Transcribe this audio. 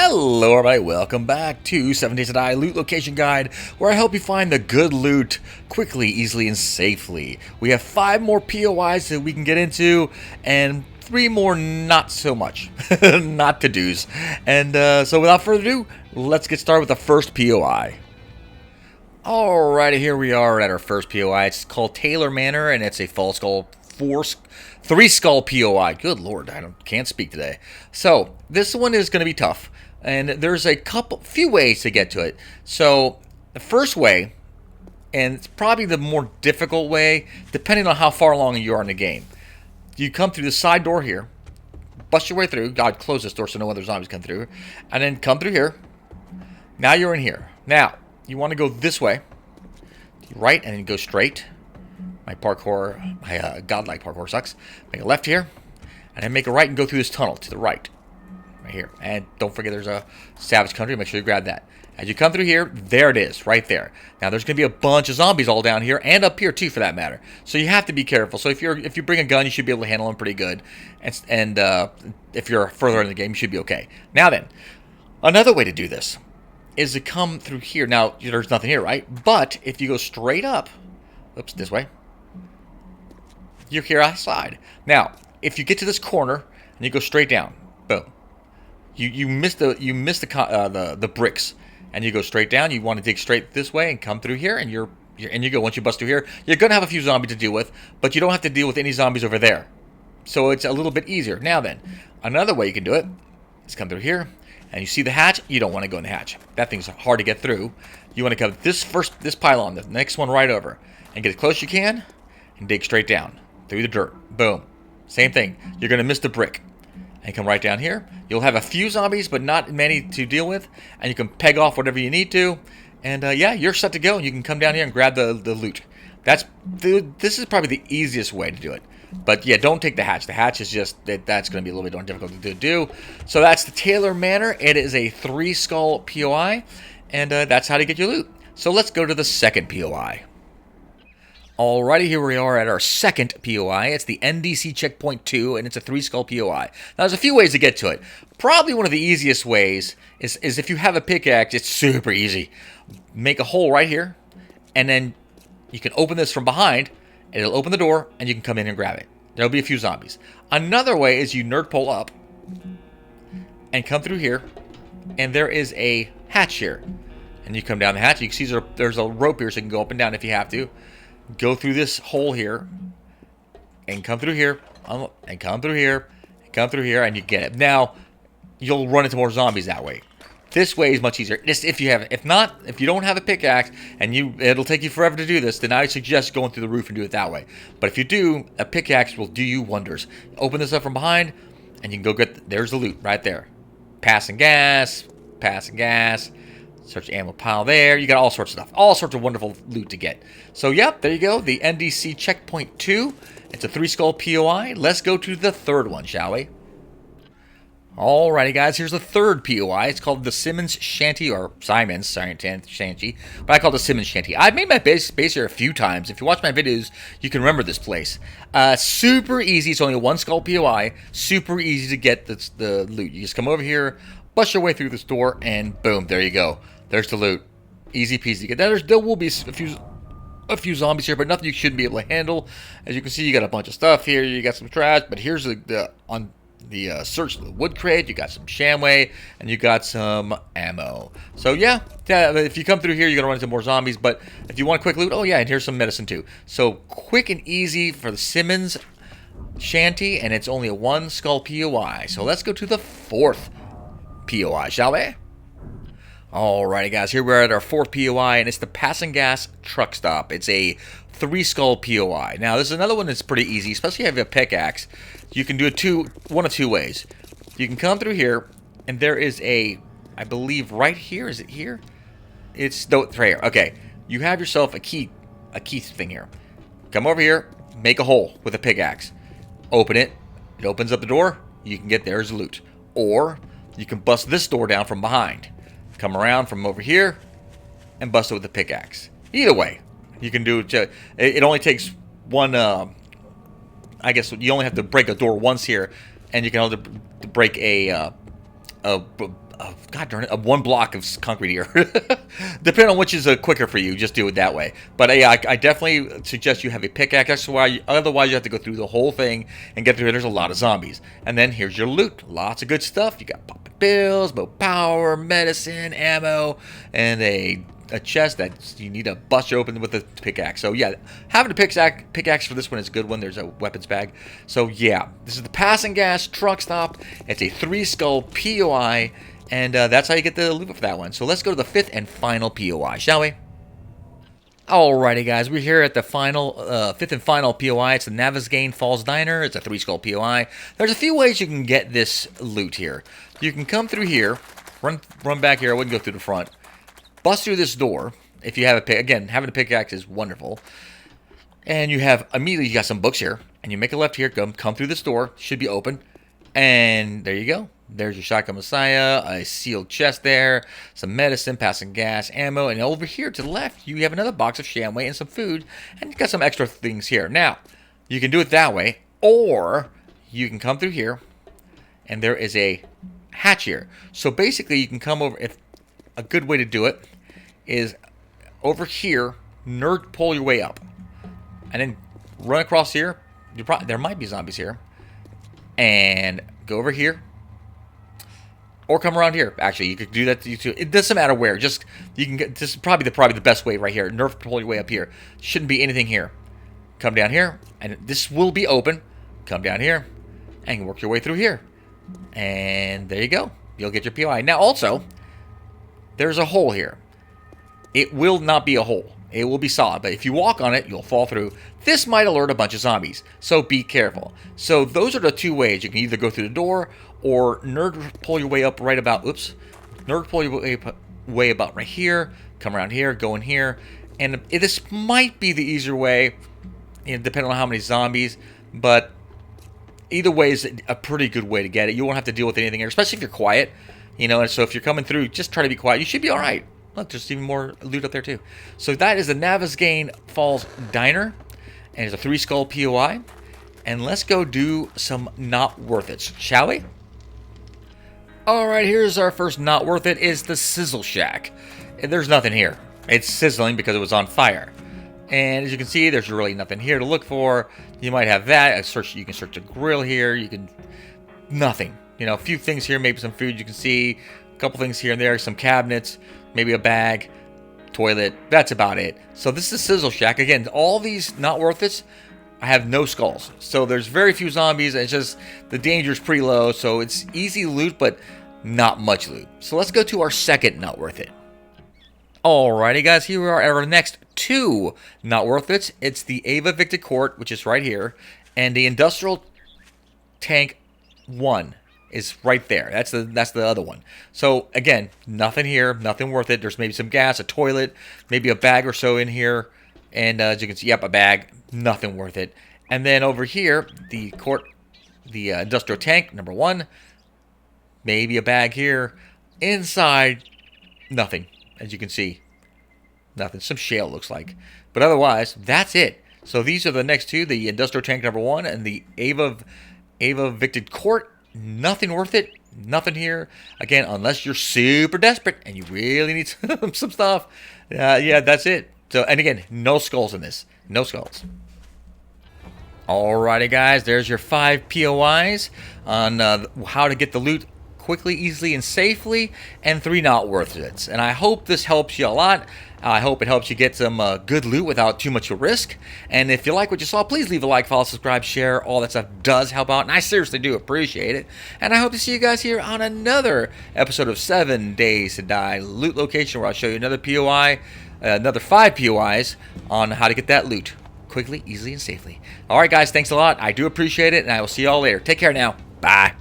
Hello everybody, welcome back to 7 Days to Die Loot Location Guide, where I help you find the good loot quickly, easily, and safely. We have 5 more POIs that we can get into, and 3 more not so much, not to-dos. And so without further ado, let's get started with the first POI. Alrighty, here we are at our first POI. It's called Taylor Manor, and it's a Fall Skull 3 skull POI. Good lord, can't speak today. So this one is going to be tough, and there's a few ways to get to it. So the first way, and it's probably the more difficult way, depending on how far along you are in the game. You come through the side door here, bust your way through. God, close this door so no other zombies come through, and then come through here. Now you're in here. Now you want to go this way, right, and then go straight. My godlike parkour sucks. Make a left here, and then make a right and go through this tunnel to the right. Right here. And don't forget there's a Savage Country. Make sure you grab that. As you come through here, there it is, right there. Now there's going to be a bunch of zombies all down here, and up here too for that matter. So you have to be careful. So if you bring a gun, you should be able to handle them pretty good. And if you're further in the game, you should be okay. Now then, another way to do this is to come through here. Now, there's nothing here, right? But if you go straight up, oops, this way, you're here outside. Now, if you get to this corner and you go straight down, boom, you miss the bricks, and you go straight down. You want to dig straight this way and come through here, and you go. Once you bust through here, you're gonna have a few zombies to deal with, but you don't have to deal with any zombies over there. So it's a little bit easier. Now then, another way you can do it is come through here, and you see the hatch. You don't want to go in the hatch. That thing's hard to get through. You want to come this pylon, the next one right over, and get as close as you can, and dig straight down through the dirt. Boom. Same thing. You're going to miss the brick. And come right down here. You'll have a few zombies, but not many to deal with. And you can peg off whatever you need to. And yeah, you're set to go. You can come down here and grab the loot. This is probably the easiest way to do it. But yeah, don't take the hatch. The hatch is just, that's going to be a little bit more difficult to do. So that's the Taylor Manor. It is a 3 skull POI. And that's how to get your loot. So let's go to the second POI. Alrighty, here we are at our second POI. It's the NDC Checkpoint 2, and it's a 3 skull POI. Now, there's a few ways to get to it. Probably one of the easiest ways is if you have a pickaxe, it's super easy. Make a hole right here, and then you can open this from behind, and it'll open the door, and you can come in and grab it. There'll be a few zombies. Another way is you nerd pole up and come through here, and there is a hatch here. And you come down the hatch, you can see there's a rope here so you can go up and down if you have to. Go through this hole here, and come through here, and come through here, and come through here, and you get it. Now, you'll run into more zombies that way. This way is much easier. Just if you don't have a pickaxe, and it'll take you forever to do this, then I suggest going through the roof and do it that way. But if you do, a pickaxe will do you wonders. Open this up from behind, and you can go there's the loot right there. Passing gas. Search ammo pile there. You got all sorts of stuff. All sorts of wonderful loot to get. So, yep, there you go. The NDC Checkpoint 2. It's a 3 skull POI. Let's go to the third one, shall we? Alrighty, guys. Here's the third POI. It's called the Simmons Shanty, or Simon's Shanty. But I call it the Simmons Shanty. I've made my base here a few times. If you watch my videos, you can remember this place. Super easy. It's only a 1 skull POI. Super easy to get the loot. You just come over here, bust your way through this door, and boom, there you go. There's the loot. Easy peasy. There will be a few zombies here, but nothing you shouldn't be able to handle. As you can see, you got a bunch of stuff here. You got some trash, but here's on the search the wood crate. You got some shamway, and you got some ammo. So yeah, if you come through here, you're gonna run into more zombies. But if you want a quick loot, oh yeah, and here's some medicine too. So quick and easy for the Simmons Shanty, and it's only a 1 skull POI. So let's go to the fourth POI, shall we? Alrighty, guys, here we're at our fourth POI, and it's the Passing Gas Truck Stop. It's a 3 skull POI. Now, this is another one that's pretty easy, especially if you have a pickaxe. You can do it one of two ways. You can come through here, and there is I believe right here. Is it here? It's right here. Okay, you have yourself a key thing here. Come over here, make a hole with a pickaxe. Open it. It opens up the door. You can get there's loot. Or you can bust this door down from behind. Come around from over here and bust it with a pickaxe. Either way, you can do it. It only takes one. I guess you only have to break a door once here, and you can only break a God darn it, one block of concrete here. Depending on which is quicker for you, just do it that way. But yeah, I definitely suggest you have a pickaxe. That's why, otherwise you have to go through the whole thing and get through it. There's a lot of zombies. And then here's your loot. Lots of good stuff. You got popping pills, more power, medicine, ammo, and a chest that you need to bust open with a pickaxe. So yeah, having a pickaxe for this one is a good one. There's a weapons bag. So yeah, this is the Passing Gas truck stop. It's a 3-skull POI. And that's how you get the loot for that one. So let's go to the 5th and final POI, shall we? Alrighty, guys. We're here at the final, 5th and final POI. It's the Navezgane Falls Diner. It's a 3-skull POI. There's a few ways you can get this loot here. You can come through here, run back here. I wouldn't go through the front. Bust through this door. If you have a pick, again, having a pickaxe is wonderful. And you have immediately you got some books here, and you make a left here. Come through this door. Should be open. And there you go. There's your Shotgun Messiah, a sealed chest there, some medicine, passing gas, ammo, and over here to the left, you have another box of Shamway and some food, and you got some extra things here. Now, you can do it that way, or you can come through here, and there is a hatch here. So basically, you can come over. If a good way to do it is over here, nerd pull your way up, and then run across here. There might be zombies here, and go over here. Or come around here. Actually, you could do that too. It doesn't matter where. Just you can get. This is probably the best way right here. Nerf pull your way up here. Shouldn't be anything here. Come down here, and this will be open. Come down here, and work your way through here. And there you go. You'll get your POI. Now also, there's a hole here. It will not be a hole. It will be solid, but if you walk on it, you'll fall through. This might alert a bunch of zombies, so be careful. So those are the two ways. You can either go through the door or nerd pull your way up right about, nerd pull your way about right here, come around here, go in here, and this might be the easier way, depending on how many zombies, but either way is a pretty good way to get it. You won't have to deal with anything here, especially if you're quiet, and so if you're coming through, just try to be quiet. You should be all right. Look, there's even more loot up there, too. So that is the Navezgane Falls Diner. And it's a 3-skull POI. And let's go do some not worth it, shall we? Alright, here's our first not worth it. Is the Sizzle Shack. There's nothing here. It's sizzling because it was on fire. And as you can see, there's really nothing here to look for. You might have that. You can search the grill here. You can... Nothing. A few things here. Maybe some food you can see. A couple things here and there. Some cabinets. Maybe a bag, toilet. That's about it. So this is Sizzle Shack. Again, all these not worth it, I have no skulls. So there's very few zombies. And it's just the danger is pretty low. So it's easy loot, but not much loot. So let's go to our second not worth it. Alrighty, guys. Here we are at our next two not worth it. It's the Eva Victed Court, which is right here, and the Industrial Tank 1. Is right there. That's the other one. So again, nothing here, nothing worth it. There's maybe some gas, a toilet, maybe a bag or so in here, and as you can see, yep, a bag. Nothing worth it. And then over here, the industrial tank number 1, maybe a bag here. Inside, nothing. As you can see, nothing. Some shale looks like, but otherwise, that's it. So these are the next two: the industrial tank number 1 and the Eva Victed Court. Nothing worth it. Nothing here. Again, unless you're super desperate and you really need some stuff. Yeah, that's it. So, and again, no skulls in this. No skulls. Alrighty, guys. There's your 5 POIs on how to get the loot quickly, easily, and safely, and 3 not worth it. And I hope this helps you a lot. I hope it helps you get some good loot without too much risk. And if you like what you saw, please leave a like, follow, subscribe, share. All that stuff does help out, and I seriously do appreciate it. And I hope to see you guys here on another episode of 7 Days to Die Loot Location, where I'll show you another POI, another 5 POIs on how to get that loot quickly, easily, and safely. All right, guys, thanks a lot. I do appreciate it, and I will see you all later. Take care now. Bye.